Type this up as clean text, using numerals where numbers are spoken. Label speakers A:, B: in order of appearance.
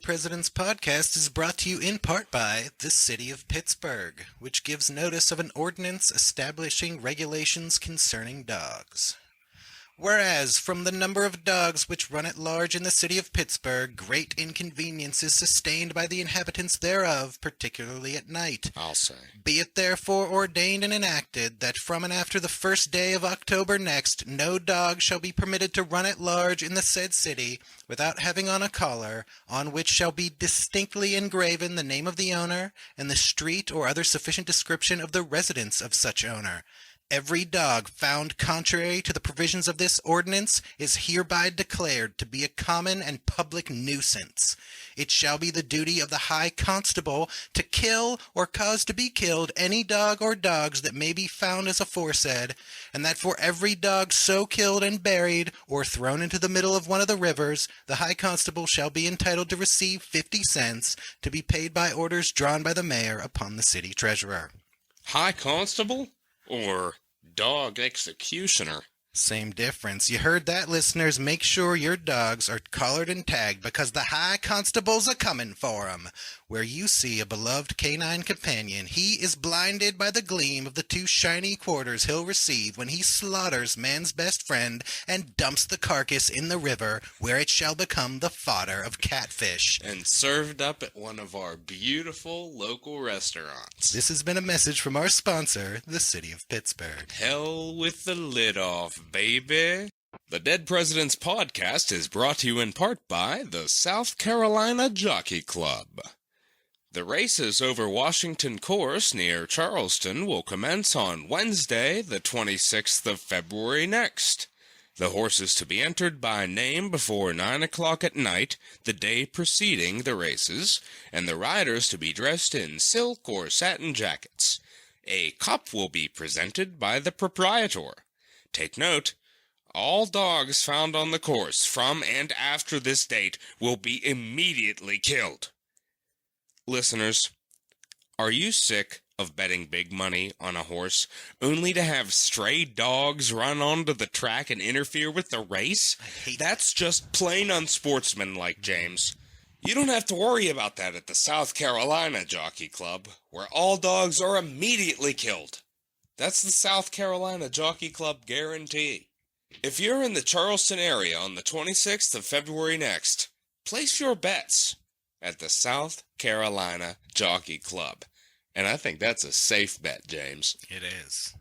A: President's Podcast is brought to you in part by the City of Pittsburgh, which gives notice of an ordinance establishing regulations concerning dogs. Whereas, from the number of dogs which run at large in the city of Pittsburgh, great inconvenience is sustained by the inhabitants thereof, particularly at night.
B: I'll say.
A: Be it therefore ordained and enacted that from and after the first day of October next, no dog shall be permitted to run at large in the said city without having on a collar, on which shall be distinctly engraven the name of the owner, and the street or other sufficient description of the residence of such owner. Every dog found contrary to the provisions of this ordinance is hereby declared to be a common and public nuisance. It shall be the duty of the High Constable to kill or cause to be killed any dog or dogs that may be found as aforesaid, and that for every dog so killed and buried or thrown into the middle of one of the rivers, the High Constable shall be entitled to receive 50 cents, to be paid by orders drawn by the mayor upon the city treasurer.
B: High Constable? Or dog executioner?
A: Same difference. You heard that, listeners. Make sure your dogs are collared and tagged because the High Constable's a-comin' for 'em. Where you see a beloved canine companion, he is blinded by the gleam of the 2 shiny quarters he'll receive when he slaughters man's best friend and dumps the carcass in the river, where it shall become the fodder of catfish.
B: And served up at one of our beautiful local restaurants.
A: This has been a message from our sponsor, the City of Pittsburgh.
B: Hell with the lid off, baby. The Dead President's Podcast is brought to you in part by the South Carolina Jockey Club. The races over Washington Course near Charleston will commence on Wednesday, the 26th of February next. The horses to be entered by name before 9 o'clock at night, the day preceding the races, and the riders to be dressed in silk or satin jackets. A cup will be presented by the proprietor. Take note, all dogs found on the course from and after this date will be immediately killed. Listeners, are you sick of betting big money on a horse only to have stray dogs run onto the track and interfere with the race? That's just plain unsportsmanlike, James. You don't have to worry about that at the South Carolina Jockey Club, where all dogs are immediately killed. That's the South Carolina Jockey Club guarantee. If you're in the Charleston area on the 26th of February next, place your bets at the South Carolina Jockey Club. And I think that's a safe bet, James.
A: It is.